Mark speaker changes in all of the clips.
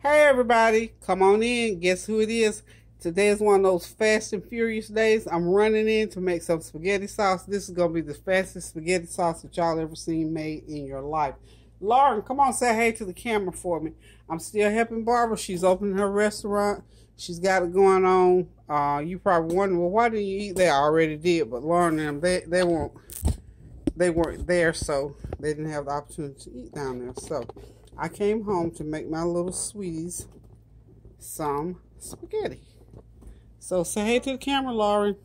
Speaker 1: Hey everybody, come on in. Guess who it is? Today is one of those fast and furious days. I'm running in to make some spaghetti sauce. This is going to be the fastest spaghetti sauce that y'all ever seen made in your life. Lauren, come on, say hey to the camera for me. I'm still helping Barbara. She's opening her restaurant. She's got it going on. You probably wondering, well, why didn't you eat there? I already did, but Lauren and them, they weren't there, so they didn't have the opportunity to eat down there. So I came home to make my little sweeties some spaghetti. So say hey to the camera, Lauren.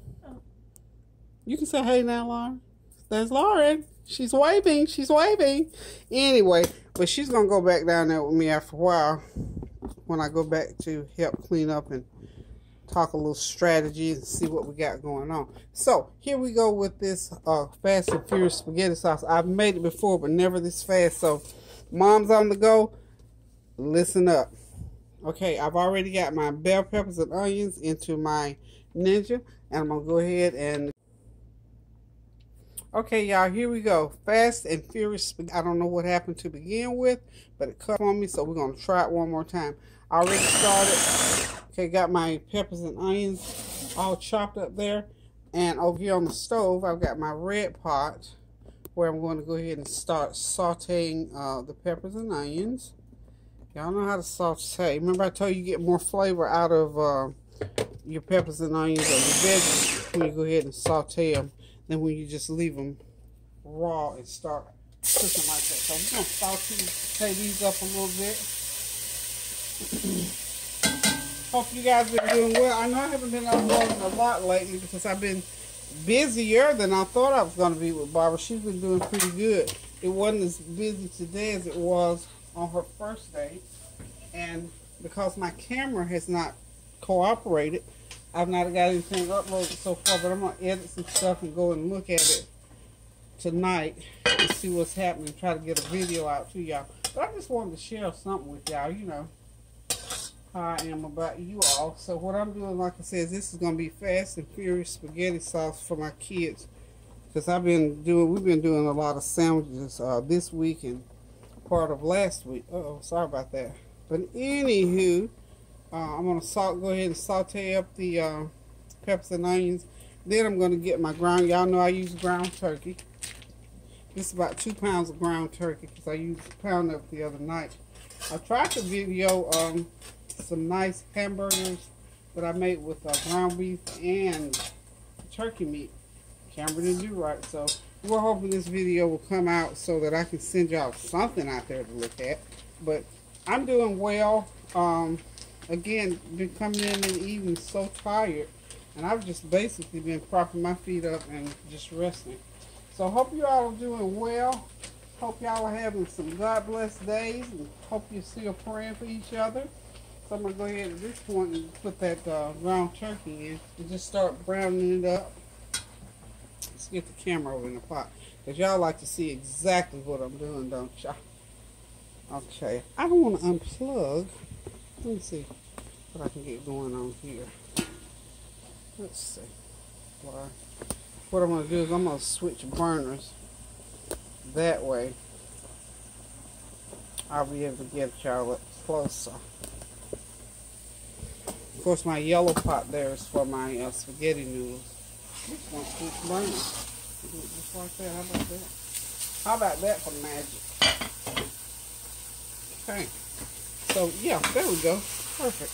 Speaker 1: You can say hey now, Lauren. There's Lauren. She's waving. She's waving. Anyway, but she's going to go back down there with me after a while when I go back to help clean up and talk a little strategy and see what we got going on. So here we go with this Fast and Furious spaghetti sauce. I've made it before, but never this fast. So mom's on the go. Listen up. Okay, I've already got my bell peppers and onions into my Ninja, and I'm gonna go ahead and okay, y'all, here we go. Fast and Furious spaghetti. I don't know what happened to begin with, but it cut on me, so we're gonna try it one more time. I already started. Okay, got my peppers and onions all chopped up there, and over here on the stove I've got my red pot where I'm going to go ahead and start sauteing the peppers and onions. Y'all know how to saute. Remember I told you get more flavor out of your peppers and onions or your veggies when you go ahead and saute them than when you just leave them raw and start cooking like that. So we're going to saute these up a little bit. Hope you guys been doing well. I know I haven't been uploading a lot lately because I've been busier than I thought I was going to be with Barbara. She's been doing pretty good. It wasn't as busy today as it was on her first day, and because my camera has not cooperated, I've not got anything uploaded so far, but I'm going to edit some stuff and go and look at it tonight and see what's happening, try to get a video out to y'all. But I just wanted to share something with y'all, you know how I am about you all. So what I'm doing, like I said, this is going to be Fast and Furious spaghetti sauce for my kids, because we've been doing a lot of sandwiches this week and part of last week. Sorry about that. But anywho, I'm going to go ahead and saute up the peppers and onions. Then I'm going to get my ground. Y'all know I use ground turkey. This is about 2 pounds of ground turkey because I used a pound of it the other night. I tried to video some nice hamburgers that I made with ground beef and turkey meat. Camera didn't do right, so we're hoping this video will come out so that I can send y'all something out there to look at. But I'm doing well. Again, been coming in the evening so tired, and I've just basically been propping my feet up and just resting. So hope you all are doing well. Hope y'all are having some God bless days, and hope you're still praying for each other. So I'm going to go ahead at this point and put that ground turkey in and just start browning it up. Let's get the camera over in the pot, because y'all like to see exactly what I'm doing, don't y'all? Okay, I don't want to unplug. Let me see what I can get going on here. Let's see. What I'm going to do is I'm going to switch burners. That way I'll be able to get y'all up closer. Of course, my yellow pot there is for my spaghetti noodles. Just want to switch burners. Do it just like that. How about that? How about that for magic? Okay. So yeah, there we go. Perfect.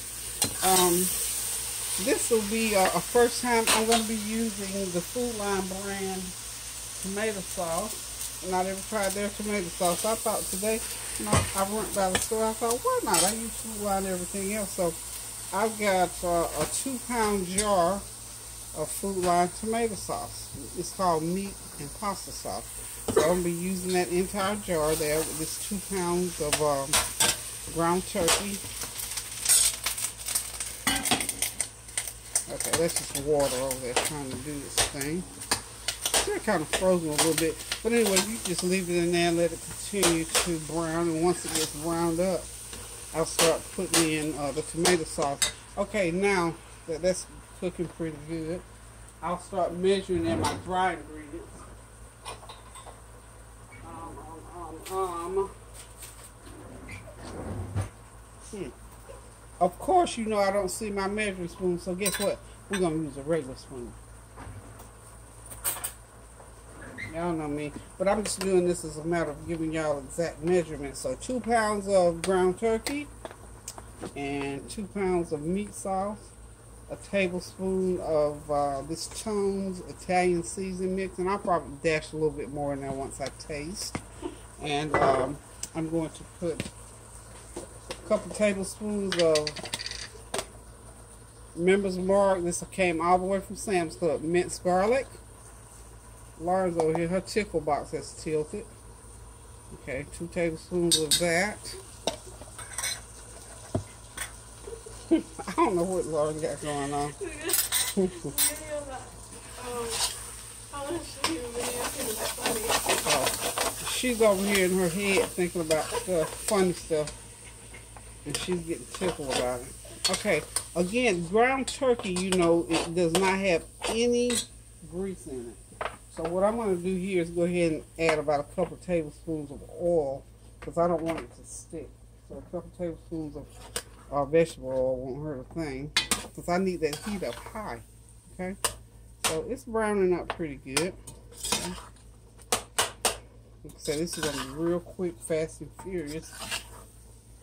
Speaker 1: This will be a first time I'm going to be using the Food Line brand tomato sauce. And I never tried their tomato sauce. I thought today, you know, I went by the store. I thought, why not? I use Food Line and everything else. So I've got a 2-pound jar of Food Line tomato sauce. It's called meat and pasta sauce. So I'm going to be using that entire jar there with this 2 pounds of ground turkey. Okay, that's just water over there trying to do this thing. They're kind of frozen a little bit. But anyway, you just leave it in there and let it continue to brown. And once it gets browned up, I'll start putting in the tomato sauce. Okay, now that that's cooking pretty good, I'll start measuring in my dry ingredients. Of course, you know I don't see my measuring spoon, so guess what? We're going to use a regular spoon. Y'all know me. But I'm just doing this as a matter of giving y'all exact measurements. So 2 pounds of ground turkey and 2 pounds of meat sauce. A tablespoon of this Tone's Italian seasoning mix. And I'll probably dash a little bit more in there once I taste. And I'm going to put a couple tablespoons of Member's Mark. This came all the way from Sam's Club. Minced garlic. Lauren's over here. Her tickle box has tilted. Okay, 2 tablespoons of that. I don't know what Lauren got going on. She's over here in her head thinking about stuff, funny stuff. And she's getting tickled about it. Okay, again, ground turkey, you know, it does not have any grease in it. So what I'm going to do here is go ahead and add about a couple tablespoons of oil because I don't want it to stick. So a couple tablespoons of vegetable oil won't hurt a thing because I need that heat up high. Okay, so it's browning up pretty good. Okay. Like I said, this is going to be real quick, fast and furious.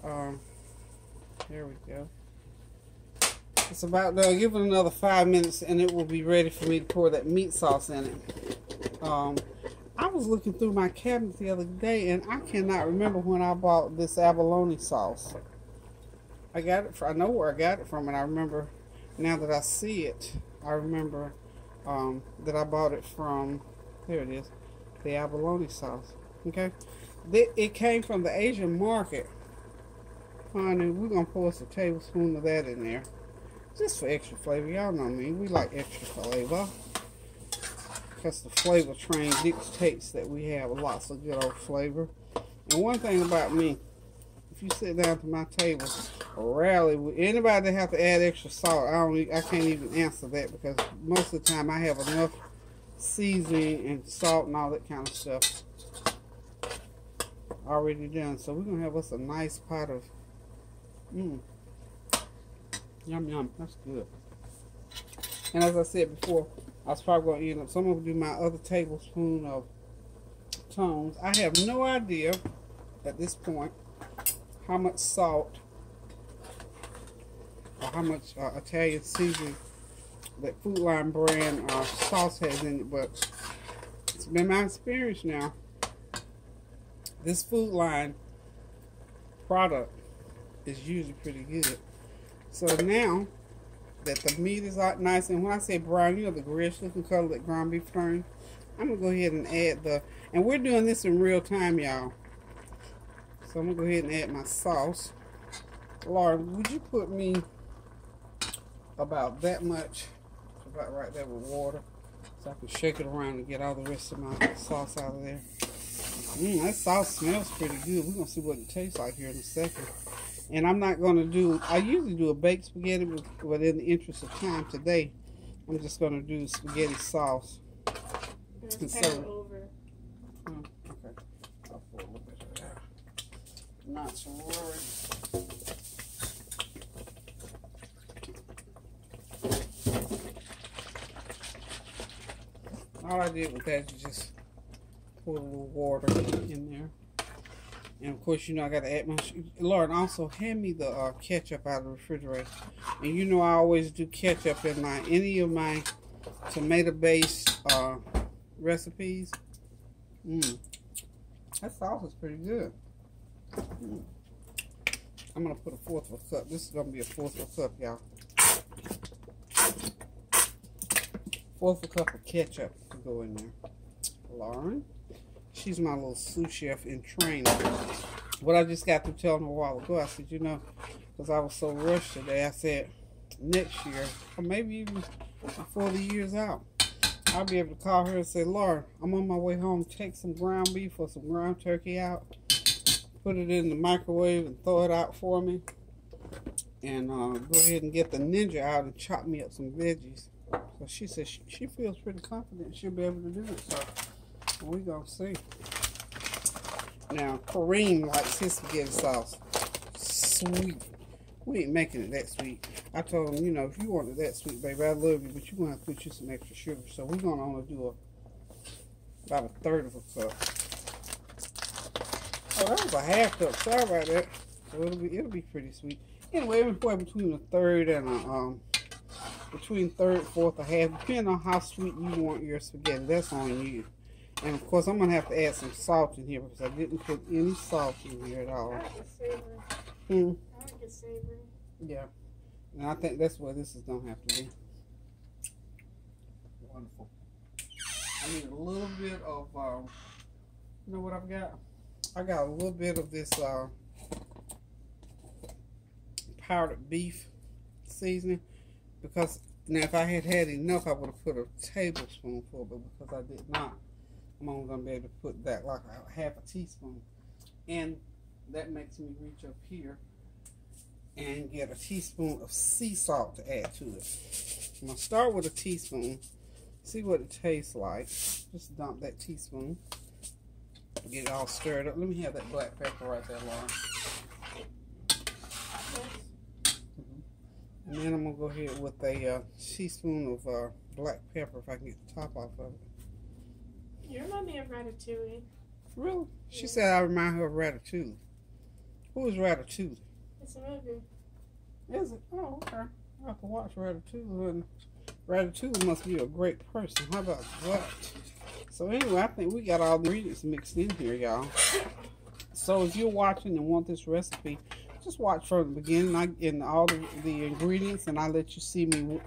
Speaker 1: There we go. It's about done. Give it another 5 minutes and it will be ready for me to pour that meat sauce in it. I was looking through my cabinet the other day and I cannot remember when I bought this abalone sauce. I know where I got it from, and I remember, now that I see it, I remember that I bought it from, there it is, the abalone sauce. Okay, it came from the Asian market. Honey, we're going to pour us a tablespoon of that in there. Just for extra flavor. Y'all know me. We like extra flavor. Because the flavor train dictates that we have lots of good old flavor. And one thing about me, if you sit down to my table, rarely would anybody that have to add extra salt. I can't even answer that because most of the time I have enough seasoning and salt and all that kind of stuff already done. So we're going to have us a nice pot of yum yum. That's good. And as I said before, I was probably going to end up, so I'm going to do my other tablespoon of Tone's. I have no idea at this point how much salt or how much Italian seasoning that Food Line brand sauce has in it, but it's been my experience now. This Food Line product is usually pretty good. So now that the meat is out nice, and when I say brown, you know, the grayish looking color that ground beef turns, I'm going to go ahead and add and we're doing this in real time, y'all. So I'm going to go ahead and add my sauce. Lauren, would you put me about that much, about right there with water, so I can shake it around and get all the rest of my sauce out of there. That sauce smells pretty good. We're going to see what it tastes like here in a second. And I'm not going to do, I usually do a baked spaghetti, but in the interest of time today, I'm just going to do spaghetti sauce. And so, okay. I'll pour a little bit of that. Not to worry. All I did with that is just pour a little water in there. And of course, you know, I got to add my, Lauren, also hand me the ketchup out of the refrigerator. And you know, I always do ketchup in any of my tomato-based recipes. That sauce is pretty good. I'm going to put a 1/4 of a cup. This is going to be a 1/4 of a cup, y'all. 1/4 of a cup of ketchup to go in there. Lauren, she's my little sous chef in training. What I just got through telling her a while ago, I said, you know, because I was so rushed today, I said, next year, or maybe even before the year's out, I'll be able to call her and say, Lauren, I'm on my way home. Take some ground beef or some ground turkey out. Put it in the microwave and throw it out for me. And go ahead and get the Ninja out and chop me up some veggies. So she says she feels pretty confident she'll be able to do it. So we're going to see. Now, Kareem likes his spaghetti sauce sweet. We ain't making it that sweet. I told him, you know, if you want it that sweet, baby, I love you, but you're going to have to put you some extra sugar. So we're going to only do about a third of a cup. Oh, that was a half cup. Sorry about that. So it'll be pretty sweet. Anyway, anywhere between a third and between third, fourth, or half, depending on how sweet you want your spaghetti. That's on you. And of course, I'm gonna have to add some salt in here because I didn't put any salt in here at all.
Speaker 2: I like it savory. I like it savory.
Speaker 1: Yeah, and I think that's what this is gonna have to be. Wonderful. I need a little bit of, you know what I've got? I got a little bit of this powdered beef seasoning, because now if I had had enough, I would have put a tablespoonful, but because I did not, I'm only going to be able to put that like a half a teaspoon. And that makes me reach up here and get a teaspoon of sea salt to add to it. I'm going to start with a teaspoon, see what it tastes like. Just dump that teaspoon, get it all stirred up. Let me have that black pepper right there, Laura. And then I'm going to go ahead with a teaspoon of black pepper if I can get the top off of it.
Speaker 2: You remind me of Ratatouille.
Speaker 1: Really? Yeah. She said I remind her of Ratatouille. Who is Ratatouille?
Speaker 2: It's a movie.
Speaker 1: Is it? Oh, okay. I have to watch Ratatouille. And Ratatouille must be a great person. How about that? So anyway, I think we got all the ingredients mixed in here, y'all. So if you're watching and want this recipe, just watch from the beginning and all the ingredients, and I'll let you see me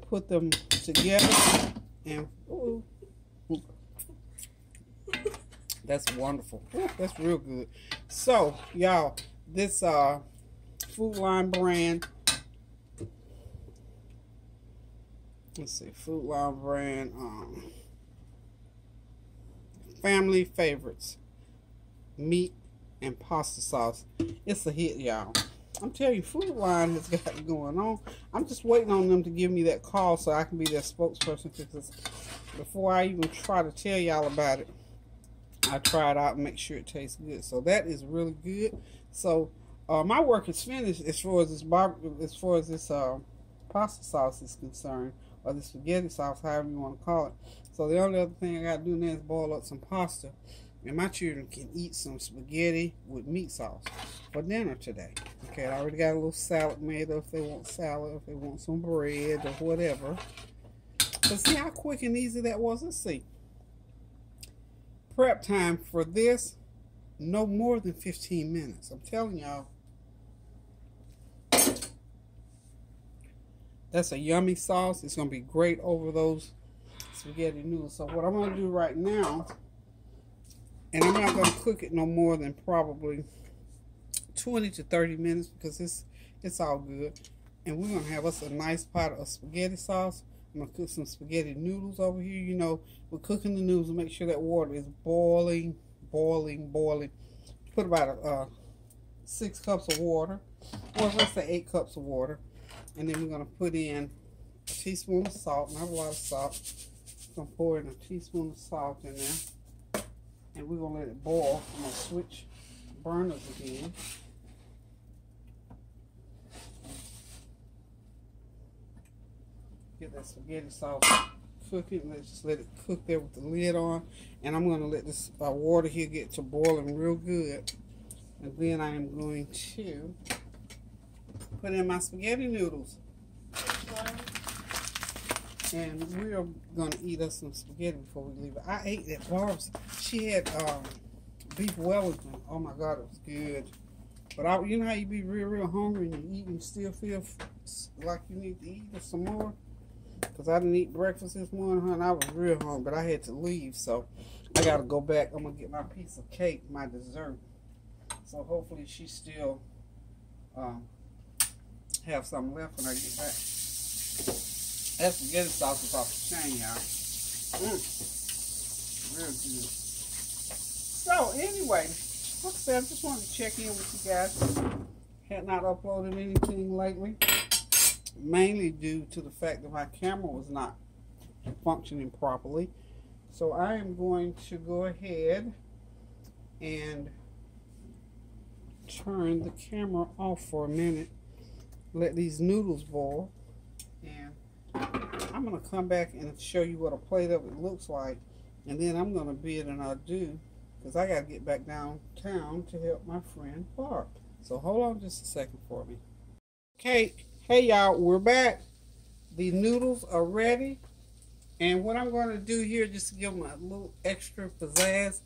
Speaker 1: put them together. And ooh, that's wonderful. Ooh, that's real good. So y'all, this Food Line brand, let's see, Food Line brand family favorites meat and pasta sauce. It's a hit, y'all. I'm telling you, Food Line has got it going on. I'm just waiting on them to give me that call so I can be their spokesperson, because before I even try to tell y'all about it, I try it out and make sure it tastes good. So that is really good. So my work is finished as far as this pasta sauce is concerned, or the spaghetti sauce, however you want to call it. So the only other thing I got to do now is boil up some pasta, and my children can eat some spaghetti with meat sauce for dinner today. Okay, I already got a little salad made up if they want salad, if they want some bread or whatever. But see how quick and easy that was? Let's see. Prep time for this, no more than 15 minutes. I'm telling y'all. That's a yummy sauce. It's going to be great over those spaghetti noodles. So what I'm going to do right now, and I'm not going to cook it no more than probably 20 to 30 minutes, because it's all good. And we're going to have us a nice pot of spaghetti sauce. I'm going to cook some spaghetti noodles over here. You know, we're cooking the noodles and make sure that water is boiling, boiling, boiling. Put about 6 cups of water, or let's say 8 cups of water. And then we're going to put in a teaspoon of salt, not a lot of salt. I'm going to pour in a teaspoon of salt in there. And we're going to let it boil. I'm going to switch burners again. Get that spaghetti sauce cooking. Let's just let it cook there with the lid on. And I'm going to let this water here get to boiling real good. And then I am going to put in my spaghetti noodles. And we're going to eat us some spaghetti before we leave it. I ate at Barb's. She had beef Wellington. Oh my God, it was good. But you know how you be real hungry and you eat and still feel like you need to eat some more? Because I didn't eat breakfast this morning, and I was real hungry, but I had to leave. So I got to go back. I'm going to get my piece of cake, my dessert. So hopefully she still have something left when I get back. That spaghetti sauce is off the chain, y'all. Real good. So anyway, like I said, I just wanted to check in with you guys. Had not uploaded anything lately, mainly due to the fact that my camera was not functioning properly. So I am going to go ahead and turn the camera off for a minute let these noodles boil. And I'm going to come back and show you what a plate of it looks like. And then I'm going to bid and adieu, because I got to get back downtown to help my friend Barb. So hold on just a second for me. Okay, hey y'all, we're back. The noodles are ready. And what I'm going to do here, just to give them a little extra pizzazz,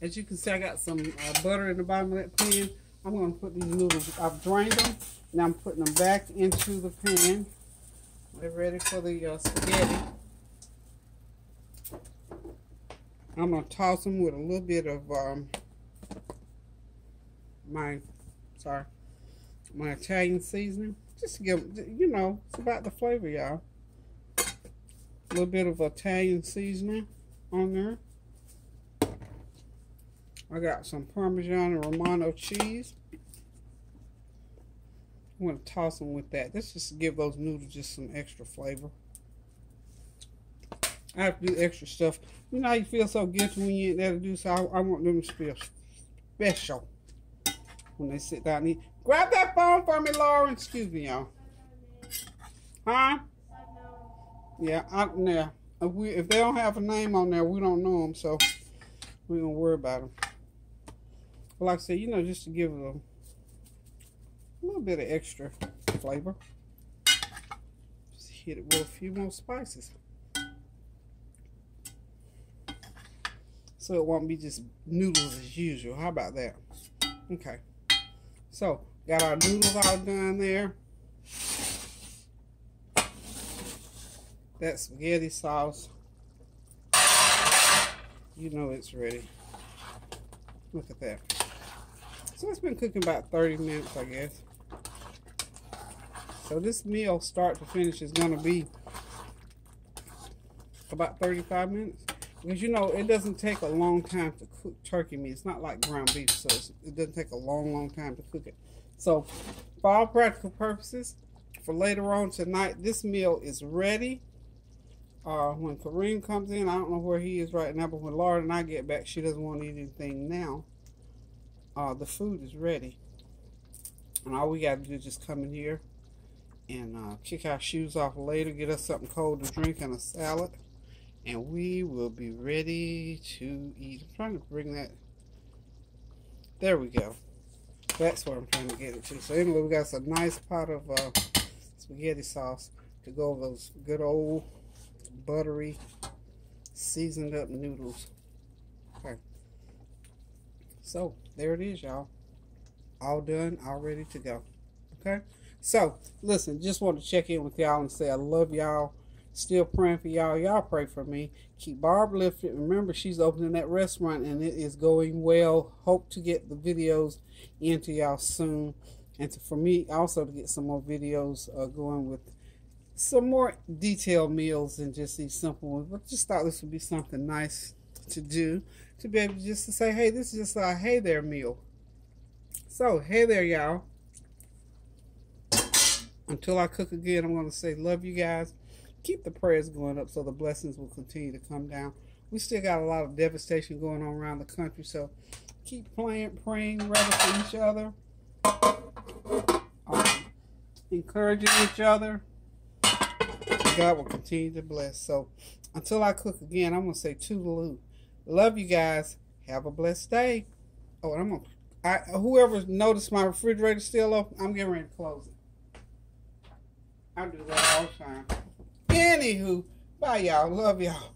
Speaker 1: as you can see, I got some butter in the bottom of that pan. I'm going to put these noodles, I've drained them. Now I'm putting them back into the pan. They're ready for the spaghetti. I'm going to toss them with a little bit of my Italian seasoning. Just to give them, you know, it's about the flavor, y'all. A little bit of Italian seasoning on there. I got some Parmesan and Romano cheese. I'm going to toss them with that. This just to give those noodles just some extra flavor. I have to do extra stuff. You know how you feel so guilty when you ain't there to do so? I want them to feel special when they sit down and eat. Grab that phone for me, Lauren. Excuse me, y'all. Huh? Yeah, if they don't have a name on there, we don't know them, so we don't worry about them. But like I said, you know, just to give it a little bit of extra flavor. Just hit it with a few more spices. So it won't be just noodles as usual. How about that? Okay. So, got our noodles all done there. That spaghetti sauce, you know it's ready. Look at that. So it's been cooking about 30 minutes, I guess. So this meal, start to finish, is going to be about 35 minutes. Because, you know, it doesn't take a long time to cook turkey meat. It's not like ground beef, so it doesn't take a long time to cook it. So, for all practical purposes, for later on tonight, this meal is ready. When Kareem comes in, I don't know where he is right now, but when Laura and I get back, she doesn't want to eat anything now. The food is ready. And all we got to do is just come in here and kick our shoes off later, get us something cold to drink and a salad. And we will be ready to eat. I'm trying to bring that. There we go. That's what I'm trying to get it to. So anyway, we got a nice pot of spaghetti sauce to go over those good old buttery, seasoned up noodles. Okay. So there it is, y'all. All done, all ready to go. Okay. So listen, just want to check in with y'all and say I love y'all. Still praying for y'all. Y'all pray for me. Keep Barb lifted. Remember, she's opening that restaurant and it is going well. Hope to get the videos into y'all soon. And for me also to get some more videos going with some more detailed meals than just these simple ones. But just thought this would be something nice to do. To be able just to say, hey, this is just a hey there meal. So, hey there, y'all. Until I cook again, I'm going to say love you guys. Keep the prayers going up so the blessings will continue to come down. We still got a lot of devastation going on around the country, so keep praying rather for each other, encouraging each other. God will continue to bless. So until I cook again, I'm going to say toodaloo. Love you guys. Have a blessed day. Oh, and whoever noticed my refrigerator still open, I'm getting ready to close it. I do that all the time. Anywho, bye y'all. Love y'all.